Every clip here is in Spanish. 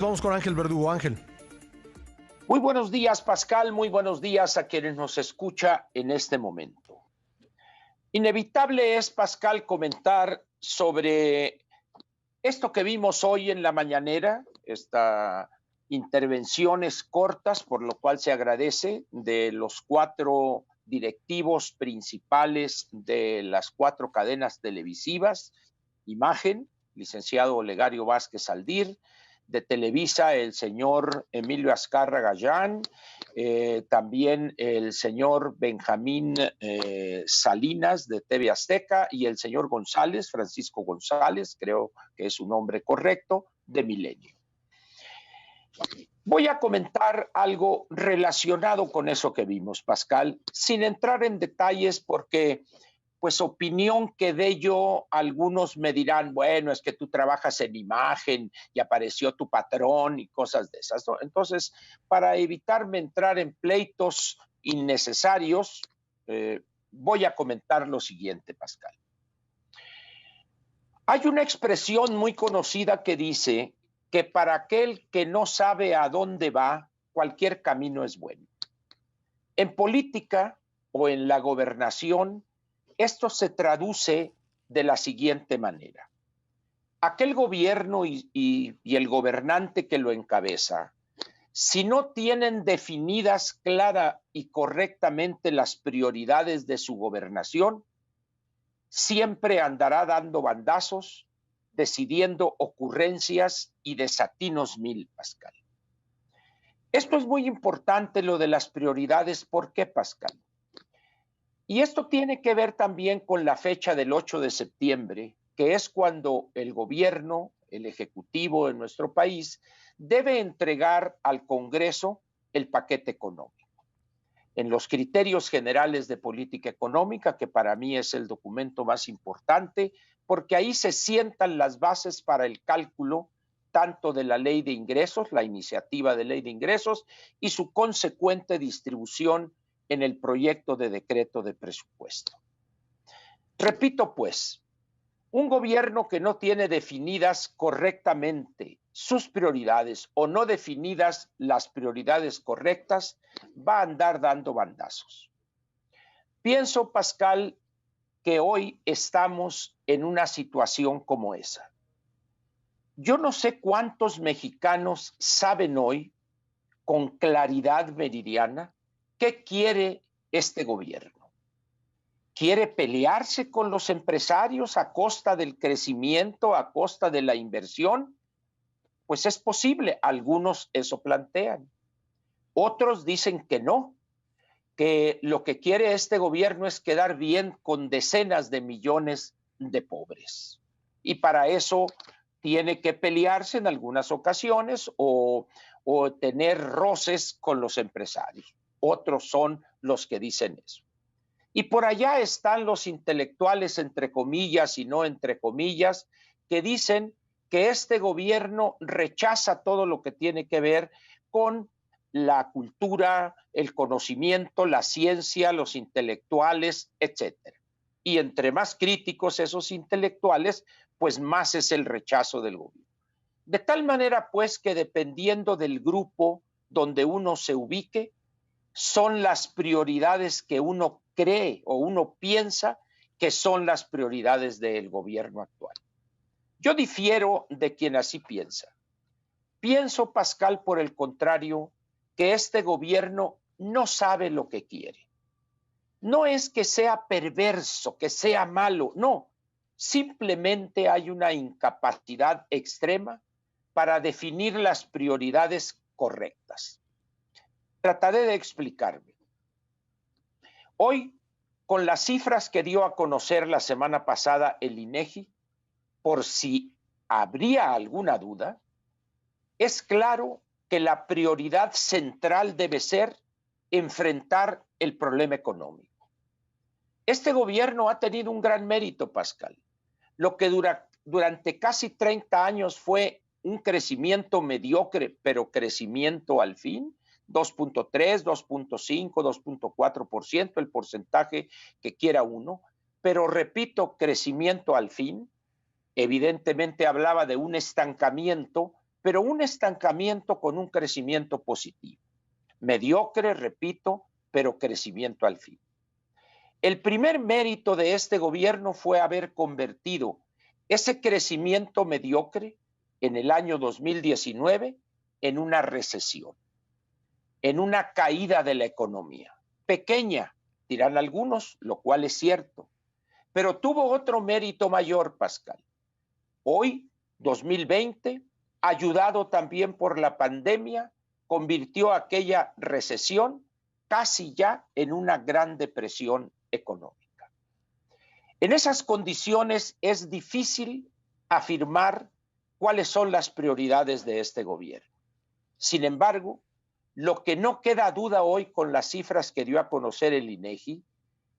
Vamos con Ángel Verdugo. Ángel. Muy buenos días, Pascal. Muy buenos días a quienes nos escucha en este momento. Inevitable es, Pascal, comentar sobre esto que vimos hoy en la mañanera, estas intervenciones cortas, por lo cual se agradece, de los 4 directivos principales de las 4 cadenas televisivas: Imagen, licenciado Olegario Vázquez Aldir; de Televisa, el señor Emilio Azcárraga Gallán; también el señor Benjamín Salinas de TV Azteca, y el señor González, Francisco González, creo que es su nombre correcto, de Milenio. Voy a comentar algo relacionado con eso que vimos, Pascal, sin entrar en detalles porque, pues, opinión que dé yo, algunos me dirán, bueno, es que tú trabajas en Imagen y apareció tu patrón y cosas de esas, ¿no? Entonces, para evitarme entrar en pleitos innecesarios, voy a comentar lo siguiente, Pascal. Hay una expresión muy conocida que dice que para aquel que no sabe a dónde va, cualquier camino es bueno. En política o en la gobernación, esto se traduce de la siguiente manera: aquel gobierno y el gobernante que lo encabeza, si no tienen definidas clara y correctamente las prioridades de su gobernación, siempre andará dando bandazos, decidiendo ocurrencias y desatinos mil, Pascal. Esto es muy importante, lo de las prioridades. ¿Por qué, Pascal? Y esto tiene que ver también con la fecha del 8 de septiembre, que es cuando el gobierno, el ejecutivo de nuestro país, debe entregar al Congreso el paquete económico. En los criterios generales de política económica, que para mí es el documento más importante, porque ahí se sientan las bases para el cálculo tanto de la ley de ingresos, la iniciativa de ley de ingresos, y su consecuente distribución en el proyecto de decreto de presupuesto. Repito, pues, un gobierno que no tiene definidas correctamente sus prioridades o no definidas las prioridades correctas, va a andar dando bandazos. Pienso, Pascal, que hoy estamos en una situación como esa. Yo no sé cuántos mexicanos saben hoy, con claridad meridiana, qué quiere este gobierno. ¿Quiere pelearse con los empresarios a costa del crecimiento, a costa de la inversión? Pues es posible, algunos eso plantean. Otros dicen que no, que lo que quiere este gobierno es quedar bien con decenas de millones de pobres. Y para eso tiene que pelearse en algunas ocasiones o tener roces con los empresarios. Otros son los que dicen eso. Y por allá están los intelectuales, entre comillas y no entre comillas, que dicen que este gobierno rechaza todo lo que tiene que ver con la cultura, el conocimiento, la ciencia, los intelectuales, etcétera. Y entre más críticos esos intelectuales, pues más es el rechazo del gobierno. De tal manera, pues, que dependiendo del grupo donde uno se ubique, son las prioridades que uno cree o uno piensa que son las prioridades del gobierno actual. Yo difiero de quien así piensa. Pienso, Pascal, por el contrario, que este gobierno no sabe lo que quiere. No es que sea perverso, que sea malo, no. Simplemente hay una incapacidad extrema para definir las prioridades correctas. Trataré de explicarme. Hoy, con las cifras que dio a conocer la semana pasada el INEGI, por si habría alguna duda, es claro que la prioridad central debe ser enfrentar el problema económico. Este gobierno ha tenido un gran mérito, Pascal. Lo que durante casi 30 años fue un crecimiento mediocre, pero crecimiento al fin, 2.3, 2.5, 2.4%, el porcentaje que quiera uno, pero repito, crecimiento al fin. Evidentemente hablaba de un estancamiento pero un estancamiento con un crecimiento positivo. Mediocre, repito, pero crecimiento al fin. El primer mérito de este gobierno fue haber convertido ese crecimiento mediocre en el año 2019 en una recesión, en una caída de la economía. Pequeña, dirán algunos, lo cual es cierto, pero tuvo otro mérito mayor, Pascal. Hoy, 2020, ayudado también por la pandemia, convirtió aquella recesión casi ya en una gran depresión económica. En esas condiciones es difícil afirmar cuáles son las prioridades de este gobierno. Sin embargo, lo que no queda duda hoy con las cifras que dio a conocer el INEGI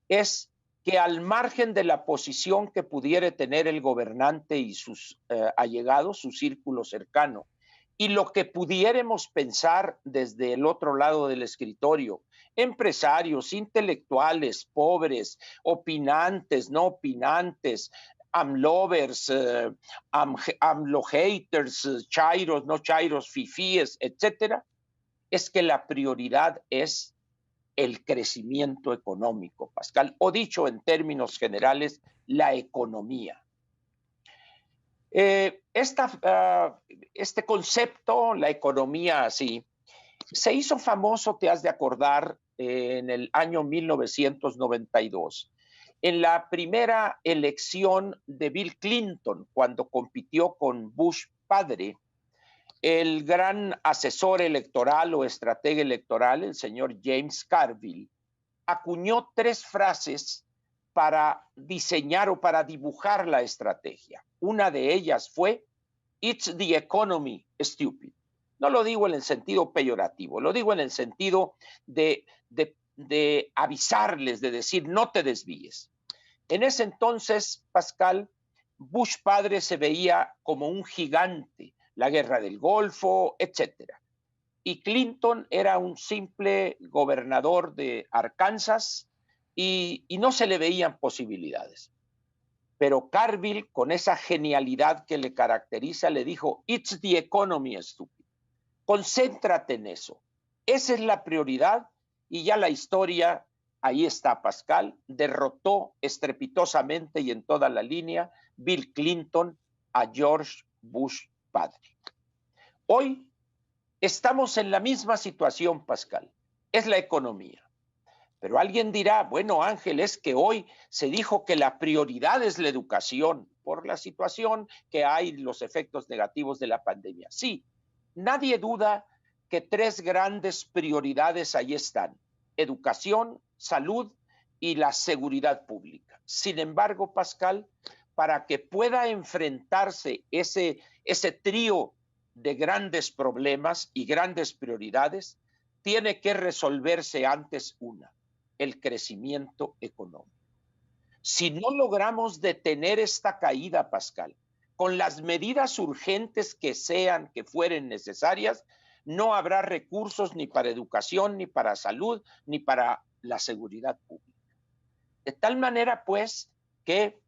es que al margen de la posición que pudiera tener el gobernante y sus allegados, su círculo cercano, y lo que pudiéramos pensar desde el otro lado del escritorio, empresarios, intelectuales, pobres, opinantes, no opinantes, AMLovers, AMLO haters, chairos, no chairos, fifíes, etcétera, es que la prioridad es el crecimiento económico, Pascal, o dicho en términos generales, la economía. Este concepto, la economía así, se hizo famoso, te has de acordar, en el año 1992, en la primera elección de Bill Clinton, cuando compitió con Bush padre. El gran asesor electoral o estratega electoral, el señor James Carville, acuñó 3 frases para diseñar o para dibujar la estrategia. Una de ellas fue, "It's the economy, stupid". No lo digo en el sentido peyorativo, lo digo en el sentido de avisarles, de decir, no te desvíes. En ese entonces, Pascal, Bush padre se veía como un gigante, la guerra del Golfo, etcétera. Y Clinton era un simple gobernador de Arkansas y no se le veían posibilidades. Pero Carville, con esa genialidad que le caracteriza, le dijo, "It's the economy, stupid". Concéntrate en eso. Esa es la prioridad y ya la historia, ahí está Pascal, derrotó estrepitosamente y en toda la línea Bill Clinton a George Bush padre. Hoy estamos en la misma situación, Pascal, es la economía. Pero alguien dirá, bueno, Ángel, es que hoy se dijo que la prioridad es la educación por la situación que hay, los efectos negativos de la pandemia. Sí, nadie duda que 3 grandes prioridades ahí están: educación, salud y la seguridad pública. Sin embargo, Pascal, para que pueda enfrentarse ese trío de grandes problemas y grandes prioridades, tiene que resolverse antes una: el crecimiento económico. Si no logramos detener esta caída, Pascal, con las medidas urgentes que sean, que fueren necesarias, no habrá recursos ni para educación, ni para salud, ni para la seguridad pública. De tal manera, pues, que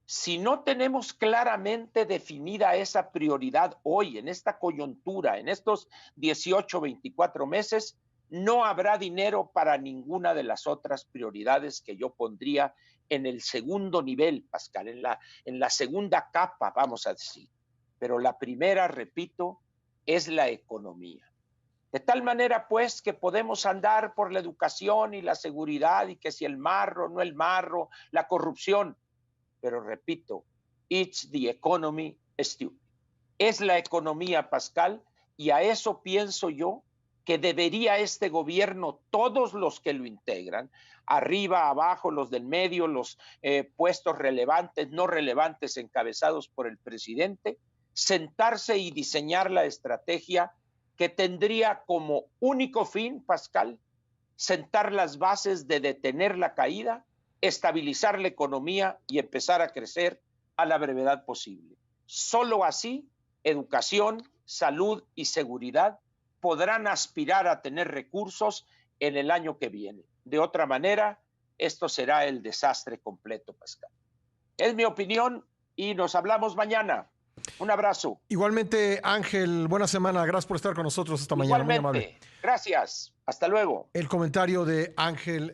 si no tenemos claramente definida esa prioridad hoy, en esta coyuntura, en estos 18, 24 meses, no habrá dinero para ninguna de las otras prioridades que yo pondría en el segundo nivel, Pascal, en la segunda capa, vamos a decir. Pero la primera, repito, es la economía. De tal manera, pues, que podemos andar por la educación y la seguridad y que si el marro, no el marro, la corrupción. Pero repito, it's the economy, stupid. Es la economía, Pascal, y a eso pienso yo que debería este gobierno, todos los que lo integran, arriba, abajo, los del medio, los puestos relevantes, no relevantes, encabezados por el presidente, sentarse y diseñar la estrategia que tendría como único fin, Pascal, sentar las bases de detener la caída, estabilizar la economía y empezar a crecer a la brevedad posible. Solo así, educación, salud y seguridad podrán aspirar a tener recursos en el año que viene. De otra manera, esto será el desastre completo, Pascal. Es mi opinión y nos hablamos mañana. Un abrazo. Igualmente, Ángel, buena semana. Gracias por estar con nosotros esta mañana. Muy amable. Igualmente. Gracias. Hasta luego. El comentario de Ángel